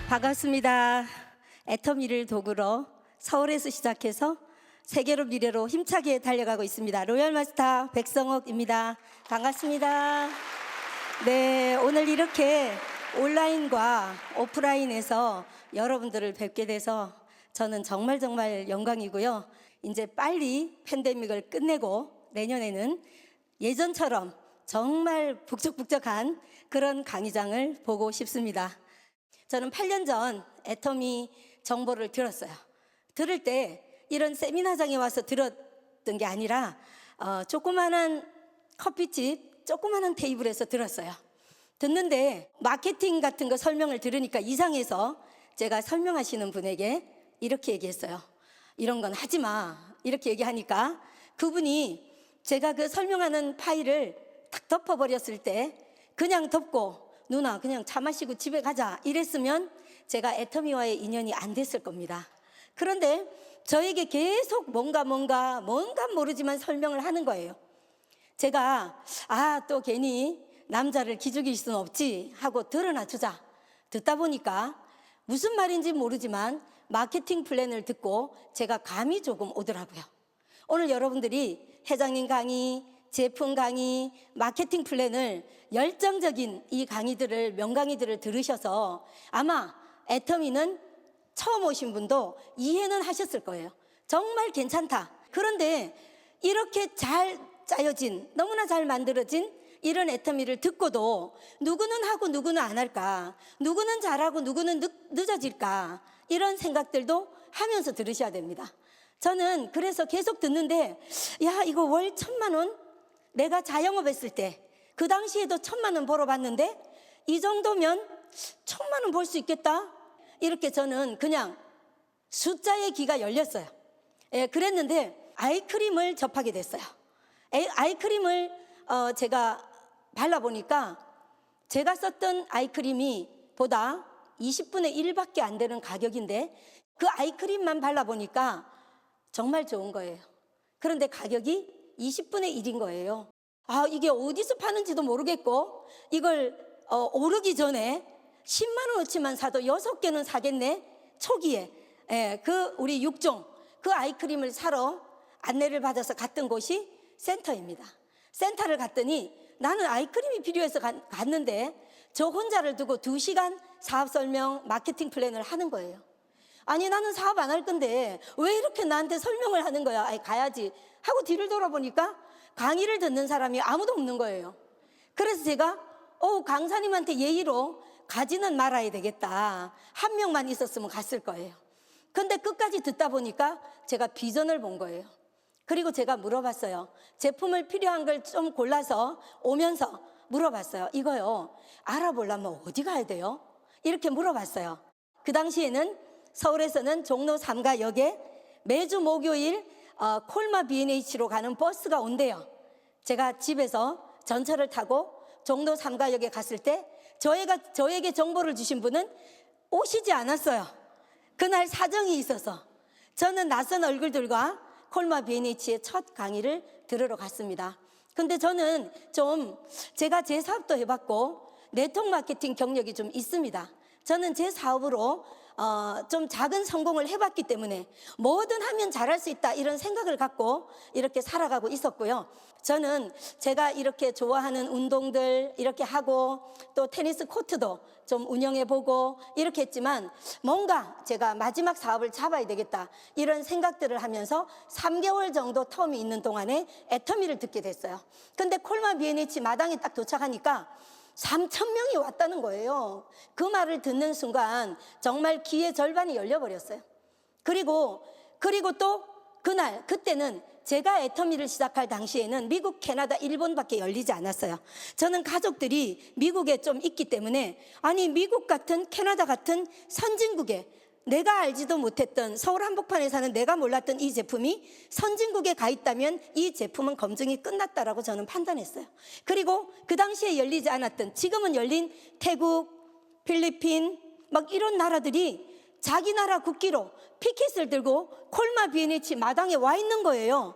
반갑습니다. 애터미를 도구로 서울에서 시작해서 세계로 미래로 힘차게 달려가고 있습니다. 로열 마스터 백성옥입니다. 반갑습니다. 네, 오늘 이렇게 온라인과 오프라인에서 여러분들을 뵙게 돼서 저는 정말 영광이고요. 이제 빨리 팬데믹을 끝내고 내년에는 예전처럼 정말 북적북적한 그런 강의장을 보고 싶습니다. 저는 8년 전 애터미 정보를 들었어요. 들을 때 이런 세미나장에 와서 들었던 게 아니라 조그마한 커피집, 조그마한 테이블에서 들었어요. 듣는데 마케팅 같은 거 설명을 들으니까 이상해서 제가 설명하시는 분에게 이렇게 얘기했어요. 이런 건 하지 마. 이렇게 얘기하니까 그분이 제가 그 설명하는 파일을 탁 덮어버렸을 때 그냥 덮고 누나 그냥 차 마시고 집에 가자 이랬으면 제가 애터미와의 인연이 안 됐을 겁니다. 그런데 저에게 계속 뭔가 모르지만 설명을 하는 거예요. 제가 또 괜히 남자를 기죽일 수는 없지 하고 드러나주자. 듣다 보니까 무슨 말인지 모르지만 마케팅 플랜을 듣고 제가 감이 조금 오더라고요. 오늘 여러분들이 회장님 강의, 제품 강의, 마케팅 플랜을 열정적인 이 강의들을, 명강의들을 들으셔서 아마 애터미는 처음 오신 분도 이해는 하셨을 거예요. 정말 괜찮다. 그런데 이렇게 잘 짜여진, 너무나 잘 만들어진 이런 애터미를 듣고도 누구는 하고 누구는 안 할까? 누구는 잘하고 누구는 늦어질까? 이런 생각들도 하면서 들으셔야 됩니다. 저는 그래서 계속 듣는데 야, 이거 월 1,000만 원? 내가 자영업했을 때 그 당시에도 1,000만 원 벌어봤는데 이 정도면 1,000만 원 벌 수 있겠다? 이렇게 저는 그냥 숫자의 귀가 열렸어요. 그랬는데 아이크림을 접하게 됐어요. 아이크림을 제가 발라보니까 제가 썼던 아이크림이 보다 20분의 1밖에 안 되는 가격인데 그 아이크림만 발라보니까 정말 좋은 거예요. 그런데 가격이 20분의 1인 거예요. 이게 어디서 파는지도 모르겠고 이걸 오르기 전에 10만 원어치만 사도 6개는 사겠네. 초기에 그 우리 6종 그 아이크림을 사러 안내를 받아서 갔던 곳이 센터입니다. 센터를 갔더니 나는 아이크림이 필요해서 갔는데 저 혼자를 두고 2시간 사업 설명 마케팅 플랜을 하는 거예요. 아니 나는 사업 안 할 건데 왜 이렇게 나한테 설명을 하는 거야? 가야지 하고 뒤를 돌아보니까 강의를 듣는 사람이 아무도 없는 거예요. 그래서 제가 강사님한테 예의로 가지는 말아야 되겠다. 한 명만 있었으면 갔을 거예요. 근데 끝까지 듣다 보니까 제가 비전을 본 거예요. 그리고 제가 물어봤어요. 제품을 필요한 걸 좀 골라서 오면서 물어봤어요. 이거요, 알아보려면 어디 가야 돼요? 이렇게 물어봤어요. 그 당시에는 서울에서는 종로 3가역에 매주 목요일 콜마 B&H로 가는 버스가 온대요. 제가 집에서 전철을 타고 종로 3가역에 갔을 때 저에게 정보를 주신 분은 오시지 않았어요. 그날 사정이 있어서 저는 낯선 얼굴들과 콜마 B&H의 첫 강의를 들으러 갔습니다. 근데 저는 제가 제 사업도 해봤고 네트워크 마케팅 경력이 좀 있습니다. 저는 제 사업으로 좀 작은 성공을 해봤기 때문에 뭐든 하면 잘할 수 있다 이런 생각을 갖고 이렇게 살아가고 있었고요. 저는 제가 이렇게 좋아하는 운동들 이렇게 하고 또 테니스 코트도 좀 운영해보고 이렇게 했지만 뭔가 제가 마지막 사업을 잡아야 되겠다 이런 생각들을 하면서 3개월 정도 텀이 있는 동안에 애터미를 듣게 됐어요. 근데 콜마 B&H 마당에 딱 도착하니까 3,000명이 왔다는 거예요. 그 말을 듣는 순간 정말 귀의 절반이 열려버렸어요. 그리고 또 그때는 제가 애터미를 시작할 당시에는 미국, 캐나다, 일본밖에 열리지 않았어요. 저는 가족들이 미국에 좀 있기 때문에 미국 같은 캐나다 같은 선진국에 내가 알지도 못했던 서울 한복판에 사는 내가 몰랐던 이 제품이 선진국에 가 있다면 이 제품은 검증이 끝났다라고 저는 판단했어요. 그리고 그 당시에 열리지 않았던 지금은 열린 태국, 필리핀 막 이런 나라들이 자기 나라 국기로 피켓을 들고 콜마 B&H 마당에 와 있는 거예요.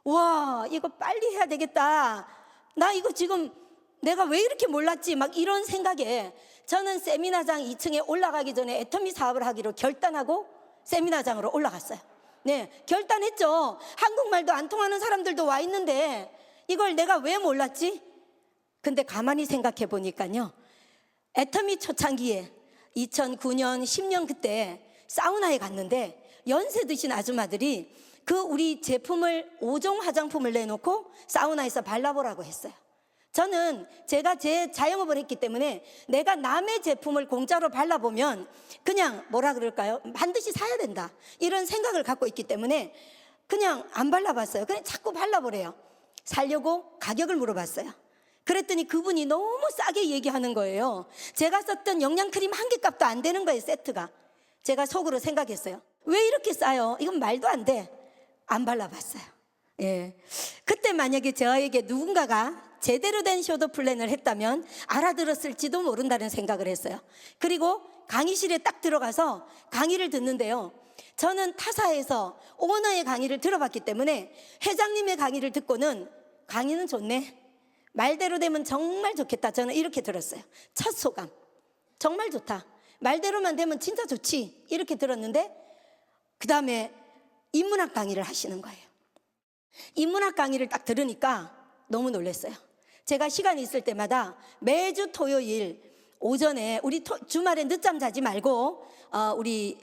와, 이거 빨리 해야 되겠다. 나 이거 지금 내가 왜 이렇게 몰랐지? 막 이런 생각에 저는 세미나장 2층에 올라가기 전에 애터미 사업을 하기로 결단하고 세미나장으로 올라갔어요. 네, 결단했죠. 한국말도 안 통하는 사람들도 와 있는데 이걸 내가 왜 몰랐지? 근데 가만히 생각해 보니까요, 애터미 초창기에 2009년 10년 그때 사우나에 갔는데 연세 드신 아줌마들이 그 우리 제품을 5종 화장품을 내놓고 사우나에서 발라보라고 했어요. 저는 제가 제 자영업을 했기 때문에 내가 남의 제품을 공짜로 발라보면 그냥 뭐라 그럴까요? 반드시 사야 된다, 이런 생각을 갖고 있기 때문에 그냥 안 발라봤어요. 그냥 자꾸 발라보래요. 살려고 가격을 물어봤어요. 그랬더니 그분이 너무 싸게 얘기하는 거예요. 제가 썼던 영양크림 한 개 값도 안 되는 거예요, 세트가. 제가 속으로 생각했어요. 왜 이렇게 싸요? 이건 말도 안 돼. 안 발라봤어요. 예. 그때 만약에 저에게 누군가가 제대로 된 쇼도 플랜을 했다면 알아들었을지도 모른다는 생각을 했어요. 그리고 강의실에 딱 들어가서 강의를 듣는데요, 저는 타사에서 오너의 강의를 들어봤기 때문에 회장님의 강의를 듣고는 강의는 좋네, 말대로 되면 정말 좋겠다, 저는 이렇게 들었어요. 첫 소감, 정말 좋다, 말대로만 되면 진짜 좋지, 이렇게 들었는데 그 다음에 인문학 강의를 하시는 거예요. 인문학 강의를 딱 들으니까 너무 놀랐어요. 제가 시간이 있을 때마다 매주 토요일 오전에 우리 주말에 늦잠 자지 말고 우리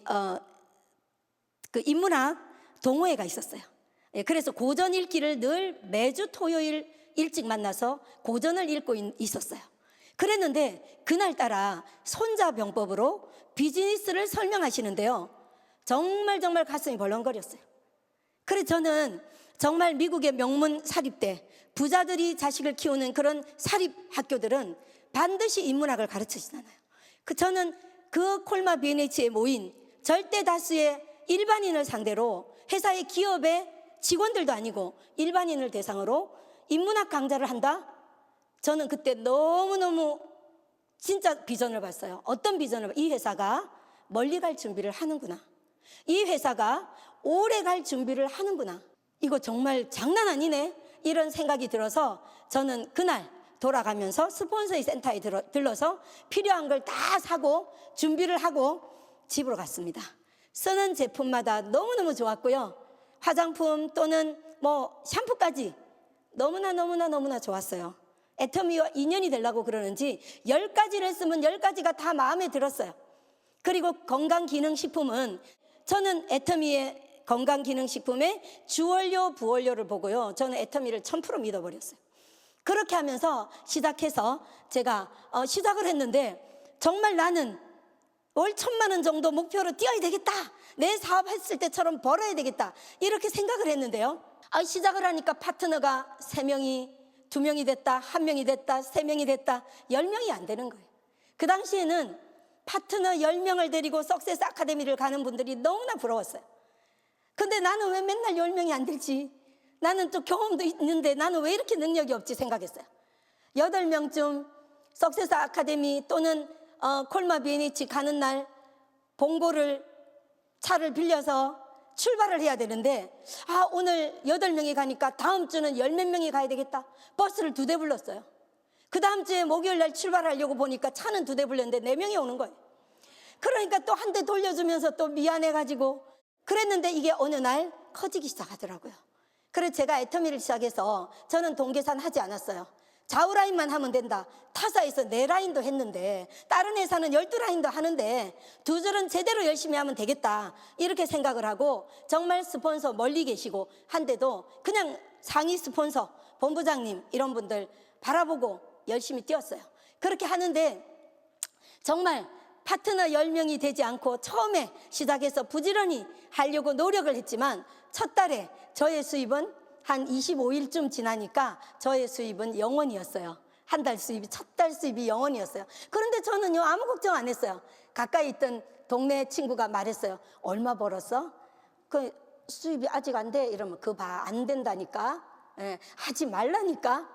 그 인문학 동호회가 있었어요. 예, 그래서 고전 읽기를 늘 매주 토요일 일찍 만나서 고전을 읽고 있었어요. 그랬는데 그날따라 손자병법으로 비즈니스를 설명하시는데요, 정말 가슴이 벌렁거렸어요. 그래서 저는 정말 미국의 명문 사립대, 부자들이 자식을 키우는 그런 사립학교들은 반드시 인문학을 가르치진 않아요. 저는 그 콜마 B&H에 모인 절대 다수의 일반인을 상대로, 회사의 기업의 직원들도 아니고 일반인을 대상으로 인문학 강좌를 한다? 저는 그때 너무너무 진짜 비전을 봤어요. 어떤 비전을 이 회사가 멀리 갈 준비를 하는구나, 이 회사가 오래 갈 준비를 하는구나, 이거 정말 장난 아니네, 이런 생각이 들어서 저는 그날 돌아가면서 스폰서의 센터에 들러서 필요한 걸 다 사고 준비를 하고 집으로 갔습니다. 쓰는 제품마다 너무너무 좋았고요, 화장품 또는 뭐 샴푸까지 너무나 좋았어요. 애터미와 인연이 되려고 그러는지 10가지를 쓰면 10가지가 다 마음에 들었어요. 그리고 건강기능식품은 저는 애터미의 건강기능식품의 주원료 부원료를 보고요, 저는 애터미를 1000% 믿어버렸어요. 그렇게 하면서 시작해서 제가 시작을 했는데 정말 나는 월 1000만 원 정도 목표로 뛰어야 되겠다, 내 사업했을 때처럼 벌어야 되겠다, 이렇게 생각을 했는데요, 시작을 하니까 파트너가 3명이 2명이 됐다, 1명이 됐다, 3명이 됐다, 10명이 안 되는 거예요. 그 당시에는 파트너 10명을 데리고 석세스 아카데미를 가는 분들이 너무나 부러웠어요. 근데 나는 왜 맨날 10명이 안 될지, 나는 또 경험도 있는데 나는 왜 이렇게 능력이 없지 생각했어요. 8명쯤 석세스 아카데미 또는 콜마 B&H 가는 날 봉고를 차를 빌려서 출발을 해야 되는데 오늘 8명이 가니까 다음 주는 10몇 명이 가야 되겠다, 버스를 2대 불렀어요. 그 다음 주에 목요일 날 출발하려고 보니까 차는 2대 불렀는데 4명이 오는 거예요. 그러니까 또 한 대 돌려주면서 또 미안해가지고 그랬는데 이게 어느 날 커지기 시작하더라고요. 그래서 제가 애터미를 시작해서 저는 동계산 하지 않았어요. 좌우라인만 하면 된다. 타사에서 4라인도 했는데 다른 회사는 12라인도 하는데 2줄은 제대로 열심히 하면 되겠다, 이렇게 생각을 하고 정말 스폰서 멀리 계시고 한데도 그냥 상위 스폰서, 본부장님 이런 분들 바라보고 열심히 뛰었어요. 그렇게 하는데 정말 파트너 10명이 되지 않고 처음에 시작해서 부지런히 하려고 노력을 했지만 첫 달에 저의 수입은 한 25일쯤 지나니까 저의 수입은 0원이었어요. 한 달 수입이, 첫 달 수입이 0원이었어요. 그런데 저는요 아무 걱정 안 했어요. 가까이 있던 동네 친구가 말했어요. 얼마 벌었어? 그 수입이 아직 안 돼. 이러면 그거 봐, 안 된다니까. 하지 말라니까.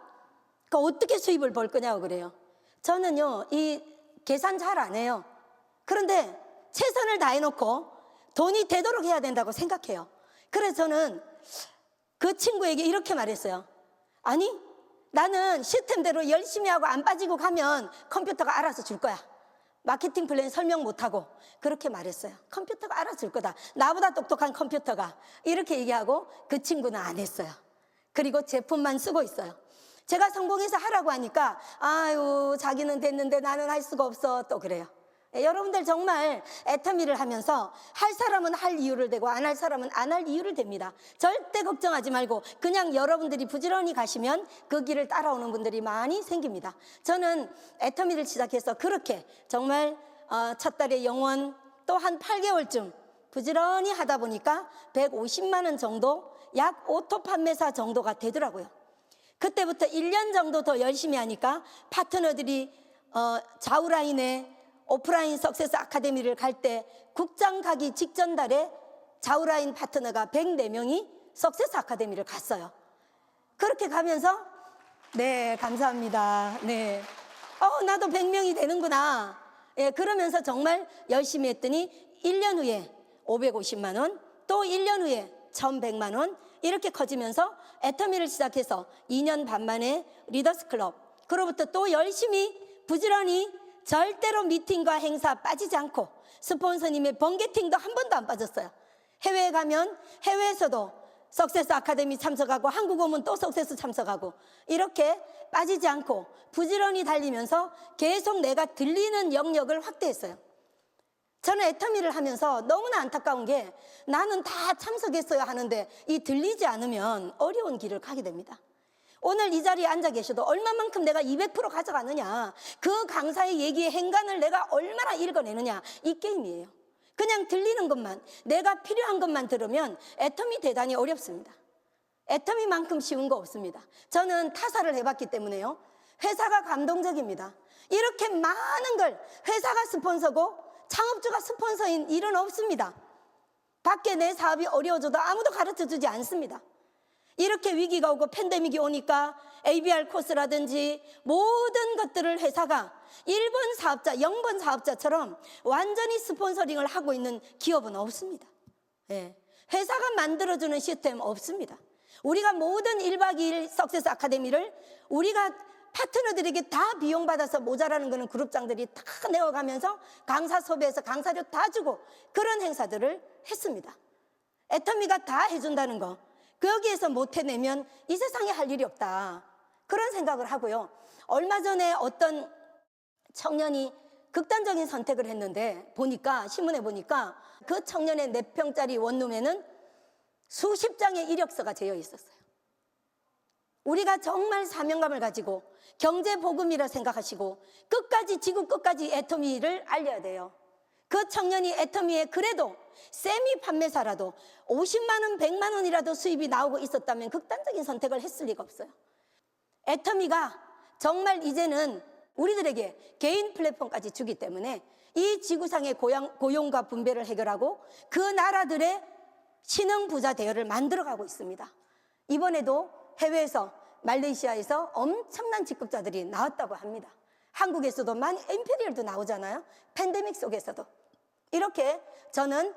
그러니까 어떻게 수입을 벌 거냐고 그래요. 저는요 이 계산 잘 안 해요. 그런데 최선을 다해놓고 돈이 되도록 해야 된다고 생각해요. 그래서 저는 그 친구에게 이렇게 말했어요. 아니, 나는 시스템대로 열심히 하고 안 빠지고 가면 컴퓨터가 알아서 줄 거야. 마케팅 플랜 설명 못하고 그렇게 말했어요. 컴퓨터가 알아줄 거다. 나보다 똑똑한 컴퓨터가. 이렇게 얘기하고 그 친구는 안 했어요. 그리고 제품만 쓰고 있어요. 제가 성공해서 하라고 하니까 아유 자기는 됐는데 나는 할 수가 없어 또 그래요. 여러분들 정말 애터미를 하면서 할 사람은 할 이유를 대고 안 할 사람은 안 할 이유를 댑니다. 절대 걱정하지 말고 그냥 여러분들이 부지런히 가시면 그 길을 따라오는 분들이 많이 생깁니다. 저는 애터미를 시작해서 그렇게 정말 첫 달에 영원 또 한 8개월쯤 부지런히 하다 보니까 150만 원 정도 약 오토 판매사 정도가 되더라고요. 그때부터 1년 정도 더 열심히 하니까 파트너들이 좌우라인에 오프라인 석세스 아카데미를 갈 때 국장 가기 직전 달에 좌우라인 파트너가 104명이 석세스 아카데미를 갔어요. 그렇게 가면서 네 감사합니다. 네, 나도 100명이 되는구나. 예, 그러면서 정말 열심히 했더니 1년 후에 550만 원, 또 1년 후에 1100만 원 이렇게 커지면서 애터미를 시작해서 2년 반 만에 리더스 클럽, 그로부터 또 열심히 부지런히 절대로 미팅과 행사 빠지지 않고 스폰서님의 번개팅도 한 번도 안 빠졌어요. 해외에 가면 해외에서도 석세스 아카데미 참석하고 한국 오면 또 석세스 참석하고 이렇게 빠지지 않고 부지런히 달리면서 계속 내가 들리는 영역을 확대했어요. 저는 애터미를 하면서 너무나 안타까운 게 나는 다 참석했어야 하는데 이 들리지 않으면 어려운 길을 가게 됩니다. 오늘 이 자리에 앉아 계셔도 얼마만큼 내가 200% 가져가느냐, 그 강사의 얘기의 행간을 내가 얼마나 읽어내느냐, 이 게임이에요. 그냥 들리는 것만, 내가 필요한 것만 들으면 애터미 대단히 어렵습니다. 애터미만큼 쉬운 거 없습니다. 저는 타사를 해봤기 때문에요, 회사가 감동적입니다. 이렇게 많은 걸 회사가 스폰서고 창업주가 스폰서인 일은 없습니다. 밖에 내 사업이 어려워져도 아무도 가르쳐주지 않습니다. 이렇게 위기가 오고 팬데믹이 오니까 ABR 코스라든지 모든 것들을 회사가 1번 사업자, 0번 사업자처럼 완전히 스폰서링을 하고 있는 기업은 없습니다. 예. 회사가 만들어주는 시스템 없습니다. 우리가 모든 1박 2일 석세스 아카데미를 우리가 파트너들에게 다 비용받아서 모자라는 거는 그룹장들이 다 내어가면서 강사 섭외해서 강사료 다 주고 그런 행사들을 했습니다. 애터미가 다 해준다는 거, 거기에서 못 해내면 이 세상에 할 일이 없다, 그런 생각을 하고요. 얼마 전에 어떤 청년이 극단적인 선택을 했는데 보니까, 신문에 보니까 그 청년의 4평짜리 원룸에는 수십 장의 이력서가 재어 있었어요. 우리가 정말 사명감을 가지고 경제복음이라 생각하시고 끝까지, 지구 끝까지 애터미를 알려야 돼요. 그 청년이 애터미에 그래도 세미 판매사라도 50만 원, 100만 원이라도 수입이 나오고 있었다면 극단적인 선택을 했을 리가 없어요. 애터미가 정말 이제는 우리들에게 개인 플랫폼까지 주기 때문에 이 지구상의 고용과 분배를 해결하고 그 나라들의 신흥부자 대열을 만들어가고 있습니다. 이번에도 해외에서, 말레이시아에서 엄청난 직급자들이 나왔다고 합니다. 한국에서도 많이, 임페리얼도 나오잖아요. 팬데믹 속에서도. 이렇게 저는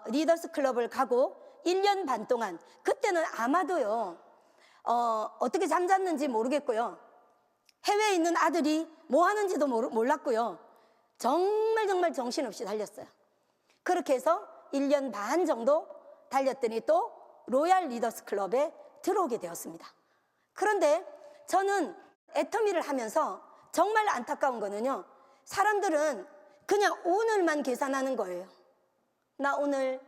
리더스 클럽을 가고 1년 반 동안, 그때는 아마도요 어떻게 잠잤는지 모르겠고요, 해외에 있는 아들이 뭐 하는지도 몰랐고요, 정말 정신없이 달렸어요. 그렇게 해서 1년 반 정도 달렸더니 또 로얄 리더스 클럽에 들어오게 되었습니다. 그런데 저는 애터미를 하면서 정말 안타까운 거는요, 사람들은 그냥 오늘만 계산하는 거예요. 나 오늘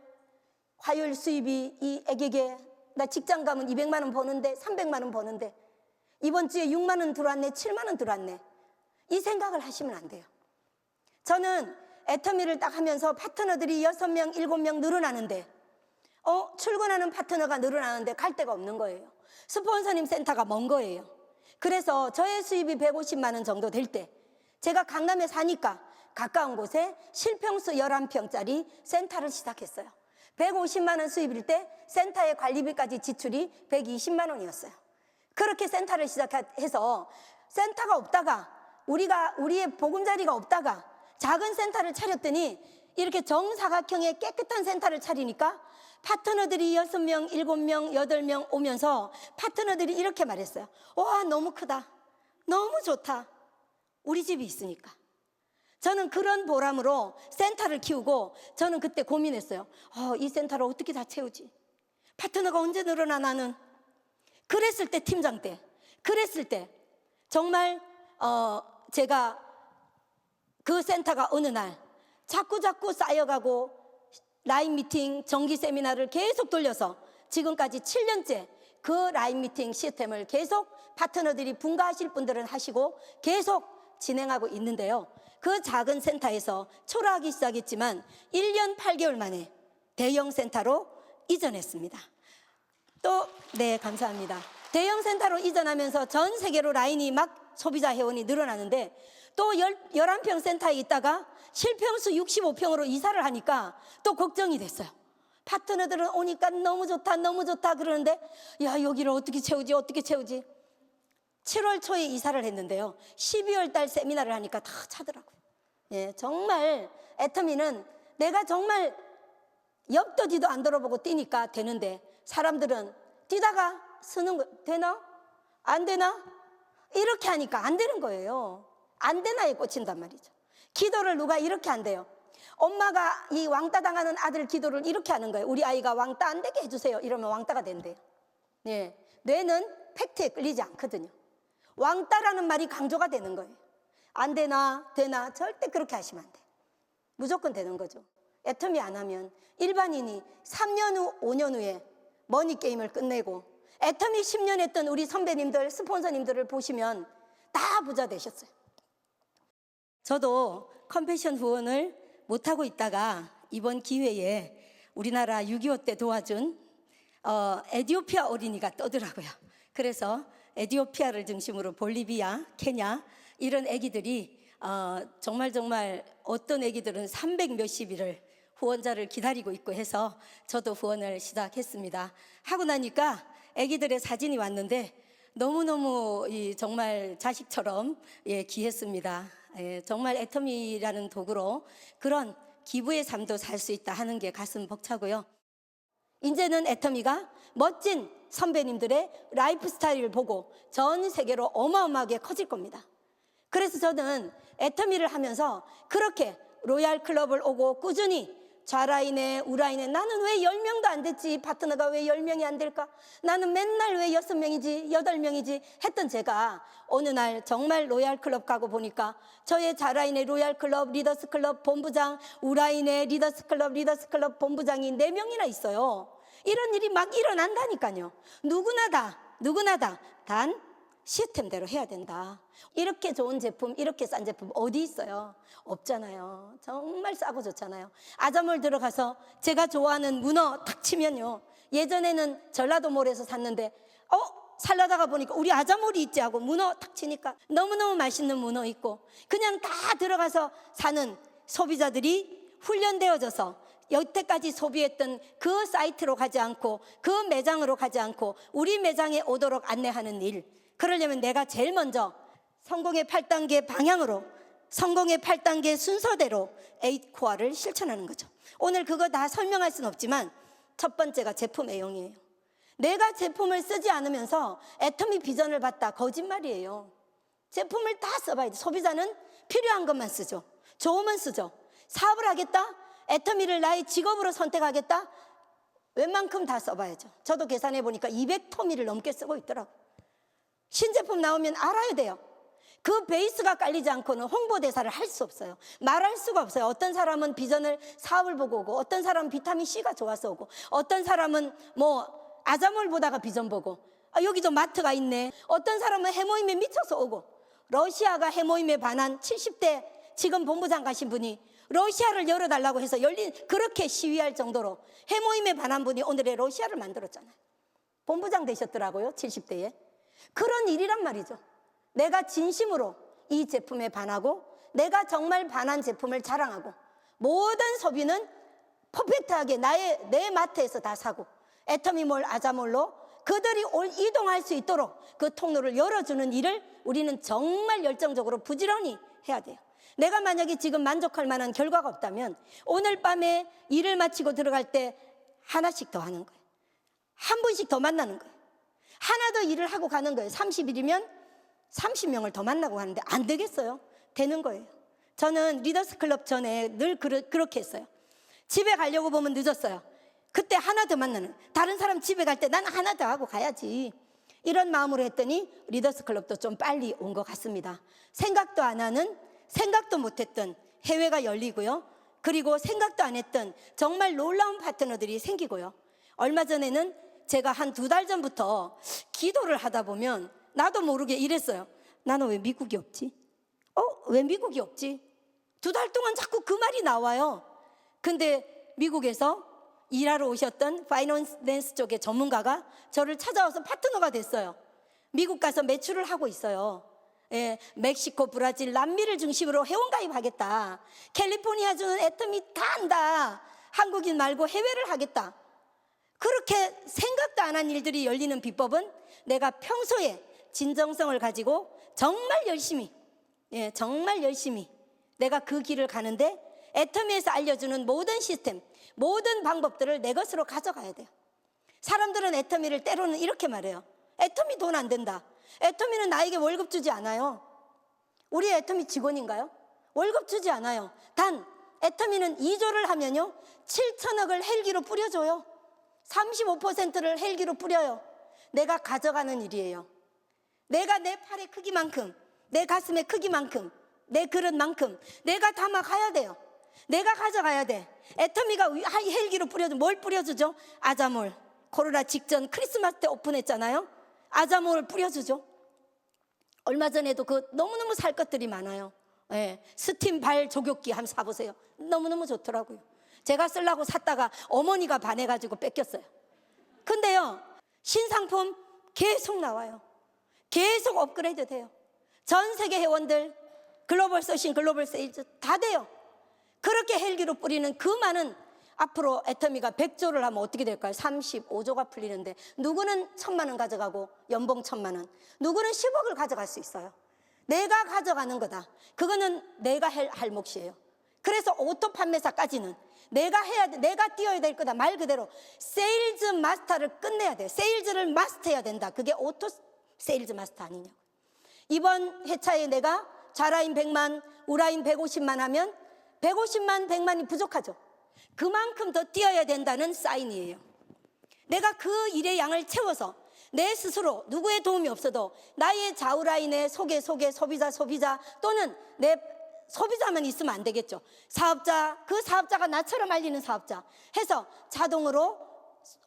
화요일 수입이 이 액에게, 나 직장 가면 200만 원 버는데, 300만 원 버는데, 이번 주에 6만 원 들어왔네, 7만 원 들어왔네, 이 생각을 하시면 안 돼요. 저는 애터미를 딱 하면서 파트너들이 6명, 7명 늘어나는데, 출근하는 파트너가 늘어나는데 갈 데가 없는 거예요. 스폰서님 센터가 먼 거예요. 그래서 저의 수입이 150만 원 정도 될 때, 제가 강남에 사니까 가까운 곳에 실평수 11평짜리 센터를 시작했어요. 150만 원 수입일 때 센터의 관리비까지 지출이 120만 원이었어요. 그렇게 센터를 시작해서 센터가 없다가, 우리의 보금자리가 없다가 작은 센터를 차렸더니 이렇게 정사각형의 깨끗한 센터를 차리니까 파트너들이 6명, 7명, 8명 오면서 파트너들이 이렇게 말했어요. 와, 너무 크다. 너무 좋다. 우리 집이 있으니까. 저는 그런 보람으로 센터를 키우고 저는 그때 고민했어요. 이 센터를 어떻게 다 채우지? 파트너가 언제 늘어나 나는? 그랬을 때 팀장 때, 그랬을 때 정말 제가 그 센터가 어느 날 자꾸 쌓여가고 라인 미팅, 정기 세미나를 계속 돌려서 지금까지 7년째 그 라인 미팅 시스템을 계속 파트너들이 분가하실 분들은 하시고 계속 진행하고 있는데요. 그 작은 센터에서 초라하기 시작했지만 1년 8개월 만에 대형 센터로 이전했습니다. 또, 네, 감사합니다. 대형 센터로 이전하면서 전 세계로 라인이 막 소비자 회원이 늘어나는데 또 11평 센터에 있다가 실평수 65평으로 이사를 하니까 또 걱정이 됐어요. 파트너들은 오니까 너무 좋다 너무 좋다 그러는데 야, 여기를 어떻게 채우지 7월 초에 이사를 했는데요, 12월 달 세미나를 하니까 다 차더라고요. 예, 정말 애터미는 내가 정말 옆도 뒤도 안 돌아보고 뛰니까 되는데 사람들은 뛰다가 쓰는 거 되나? 안 되나? 이렇게 하니까 안 되는 거예요. 안 되나에 꽂힌단 말이죠. 기도를 누가 이렇게 한대요. 엄마가 이 왕따 당하는 아들 기도를 이렇게 하는 거예요. 우리 아이가 왕따 안 되게 해주세요. 이러면 왕따가 된대요. 예, 뇌는 팩트에 끌리지 않거든요. 왕따라는 말이 강조가 되는 거예요. 안 되나 되나 절대 그렇게 하시면 안 돼요. 무조건 되는 거죠. 애터미 안 하면 일반인이 3년 후 5년 후에 머니게임을 끝내고 애터미 10년 했던 우리 선배님들 스폰서님들을 보시면 다 부자 되셨어요. 저도 컴패션 후원을 못하고 있다가 이번 기회에 우리나라 6.25 때 도와준 에티오피아 어린이가 떠더라고요. 그래서 에티오피아를 중심으로 볼리비아, 케냐 이런 애기들이 정말 어떤 애기들은 300 몇십 일을 후원자를 기다리고 있고 해서 저도 후원을 시작했습니다. 하고 나니까 애기들의 사진이 왔는데 너무너무 정말 자식처럼 귀했습니다. 정말 애터미라는 도구로 그런 기부의 삶도 살 수 있다 하는 게 가슴 벅차고요. 이제는 애터미가 멋진 선배님들의 라이프 스타일을 보고 전 세계로 어마어마하게 커질 겁니다. 그래서 저는 애터미를 하면서 그렇게 로얄 클럽을 오고 꾸준히 좌라인에 우라인에 나는 왜 10명도 안 됐지, 파트너가 왜 10명이 안 될까, 나는 맨날 왜 6명이지 8명이지 했던 제가 어느 날 정말 로얄 클럽 가고 보니까 저의 좌라인의 로얄 클럽 리더스 클럽 본부장, 우라인의 리더스 클럽 본부장이 4명이나 있어요. 이런 일이 막 일어난다니까요. 누구나 다 단 시스템대로 해야 된다. 이렇게 좋은 제품, 이렇게 싼 제품 어디 있어요? 없잖아요. 정말 싸고 좋잖아요. 아자몰 들어가서 제가 좋아하는 문어 탁 치면요, 예전에는 전라도몰에서 샀는데 살려다가 보니까 우리 아자몰이 있지 하고 문어 탁 치니까 너무너무 맛있는 문어 있고, 그냥 다 들어가서 사는 소비자들이 훈련되어져서 여태까지 소비했던 그 사이트로 가지 않고 그 매장으로 가지 않고 우리 매장에 오도록 안내하는 일, 그러려면 내가 제일 먼저 성공의 8단계 방향으로, 성공의 8단계 순서대로 8코어를 실천하는 거죠. 오늘 그거 다 설명할 수는 없지만 첫 번째가 제품 애용이에요. 내가 제품을 쓰지 않으면서 애터미 비전을 봤다, 거짓말이에요. 제품을 다 써봐야 돼. 소비자는 필요한 것만 쓰죠. 좋으면 쓰죠. 사업을 하겠다? 애터미를 나의 직업으로 선택하겠다? 웬만큼 다 써봐야죠. 저도 계산해 보니까 200토미를 넘게 쓰고 있더라고요. 신제품 나오면 알아야 돼요. 그 베이스가 깔리지 않고는 홍보대사를 할 수 없어요. 말할 수가 없어요. 어떤 사람은 비전을, 사업을 보고 오고, 어떤 사람은 비타민C가 좋아서 오고, 어떤 사람은 아자몰 보다가 비전 보고, 여기도 마트가 있네. 어떤 사람은 해모임에 미쳐서 오고, 러시아가 해모임에 반한 70대 지금 본부장 가신 분이 러시아를 열어달라고 해서 그렇게 시위할 정도로 해모임에 반한 분이 오늘의 러시아를 만들었잖아요. 본부장 되셨더라고요, 70대에. 그런 일이란 말이죠. 내가 진심으로 이 제품에 반하고 내가 정말 반한 제품을 자랑하고 모든 소비는 퍼펙트하게 내 마트에서 다 사고 애터미몰, 아자몰로 그들이 이동할 수 있도록 그 통로를 열어주는 일을 우리는 정말 열정적으로 부지런히 해야 돼요. 내가 만약에 지금 만족할 만한 결과가 없다면 오늘 밤에 일을 마치고 들어갈 때 하나씩 더 하는 거예요. 한 번씩 더 만나는 거예요. 하나 더 일을 하고 가는 거예요. 30일이면 30명을 더 만나고 가는데 안 되겠어요? 되는 거예요. 저는 리더스 클럽 전에 늘 그렇게 했어요. 집에 가려고 보면 늦었어요. 그때 하나 더 만나는, 다른 사람 집에 갈 때 난 하나 더 하고 가야지, 이런 마음으로 했더니 리더스 클럽도 좀 빨리 온 것 같습니다. 생각도 안 하는, 생각도 못했던 해외가 열리고요. 그리고 생각도 안 했던 정말 놀라운 파트너들이 생기고요. 얼마 전에는 제가 한 2달 전부터 기도를 하다 보면 나도 모르게 이랬어요. 나는 왜 미국이 없지? 왜 미국이 없지? 2달 동안 자꾸 그 말이 나와요. 근데 미국에서 일하러 오셨던 파이낸스 쪽의 전문가가 저를 찾아와서 파트너가 됐어요. 미국 가서 매출을 하고 있어요. 예, 멕시코, 브라질, 남미를 중심으로 회원가입하겠다. 캘리포니아주는 애터미 다 한다. 한국인 말고 해외를 하겠다. 그렇게 생각도 안 한 일들이 열리는 비법은 내가 평소에 진정성을 가지고 정말 열심히, 정말 열심히 내가 그 길을 가는데 애터미에서 알려주는 모든 시스템, 모든 방법들을 내 것으로 가져가야 돼요. 사람들은 애터미를 때로는 이렇게 말해요. 애터미 돈 안 된다. 애터미는 나에게 월급 주지 않아요. 우리 애터미 직원인가요? 월급 주지 않아요. 단 애터미는 2조를 하면요 7천억을 헬기로 뿌려줘요. 35%를 헬기로 뿌려요. 내가 가져가는 일이에요. 내가 내 팔의 크기만큼, 내 가슴의 크기만큼, 내 그릇만큼 내가 담아가야 돼요. 내가 가져가야 돼. 애터미가 헬기로 뿌려줘. 뭘 뿌려주죠? 아자몰. 코로나 직전 크리스마스 때 오픈했잖아요. 아자몰을 뿌려주죠. 얼마 전에도 그 너무너무 살 것들이 많아요. 스팀 발 조격기 한번 사보세요. 너무너무 좋더라고요. 제가 쓰려고 샀다가 어머니가 반해가지고 뺏겼어요. 근데요, 신상품 계속 나와요. 계속 업그레이드 돼요. 전 세계 회원들, 글로벌 소싱, 글로벌 세일즈 다 돼요. 그렇게 헬기로 뿌리는 그 많은, 앞으로 애터미가 100조를 하면 어떻게 될까요? 35조가 풀리는데 누구는 1,000만 원 가져가고 연봉 1,000만 원, 누구는 10억을 가져갈 수 있어요. 내가 가져가는 거다. 그거는 내가 할 몫이에요. 그래서 오토 판매사까지는 내가 해야 돼, 내가 뛰어야 될 거다. 말 그대로 세일즈 마스터를 끝내야 돼. 세일즈를 마스터해야 된다. 그게 오토 세일즈 마스터 아니냐고. 이번 회차에 내가 좌라인 100만, 우라인 150만 하면 150만, 100만이 부족하죠. 그만큼 더 뛰어야 된다는 사인이에요. 내가 그 일의 양을 채워서 내 스스로 누구의 도움이 없어도 나의 좌우라인의 소개, 소비자 또는 내 소비자만 있으면 안 되겠죠. 사업자, 그 사업자가 나처럼 알리는 사업자 해서 자동으로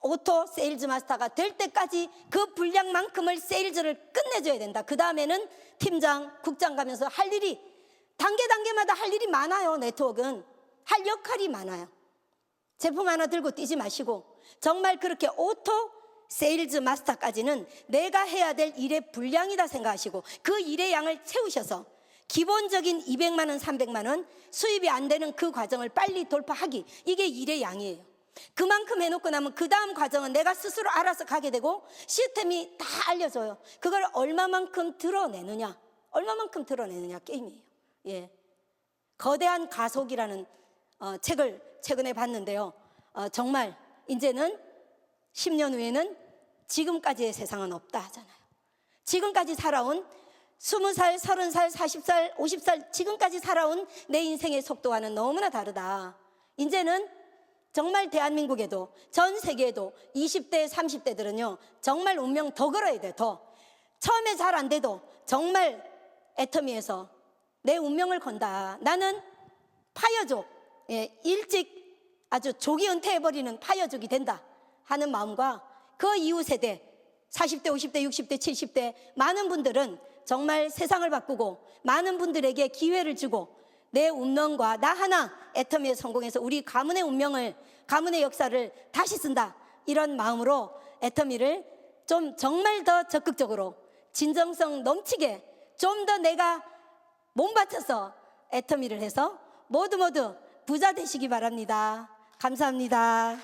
오토 세일즈 마스터가 될 때까지 그 분량만큼을 세일즈를 끝내줘야 된다. 그 다음에는 팀장, 국장 가면서 할 일이 단계마다 할 일이 많아요. 네트워크는 할 역할이 많아요. 제품 하나 들고 뛰지 마시고 정말 그렇게 오토 세일즈 마스터까지는 내가 해야 될 일의 분량이다 생각하시고 그 일의 양을 채우셔서 기본적인 200만 원, 300만 원 수입이 안 되는 그 과정을 빨리 돌파하기, 이게 일의 양이에요. 그만큼 해놓고 나면 그 다음 과정은 내가 스스로 알아서 가게 되고 시스템이 다 알려줘요. 그걸 얼마만큼 드러내느냐, 게임이에요. 예. 거대한 가속이라는 책을 최근에 봤는데요. 정말 이제는 10년 후에는 지금까지의 세상은 없다 하잖아요. 지금까지 살아온 20살, 30살, 40살, 50살 지금까지 살아온 내 인생의 속도와는 너무나 다르다. 이제는 정말 대한민국에도 전 세계에도 20대, 30대들은요 정말 운명 더 걸어야 돼. 더 처음에 잘 안 돼도 정말 애터미에서 내 운명을 건다. 나는 파이어족, 일찍 아주 조기 은퇴해버리는 파이어족이 된다 하는 마음과 그 이후 세대 40대, 50대, 60대, 70대 많은 분들은 정말 세상을 바꾸고 많은 분들에게 기회를 주고 내 운명과 나 하나 애터미에 성공해서 우리 가문의 운명을, 가문의 역사를 다시 쓴다, 이런 마음으로 애터미를 좀 정말 더 적극적으로 진정성 넘치게 좀 더 내가 몸 바쳐서 애터미를 해서 모두 부자 되시기 바랍니다. 감사합니다.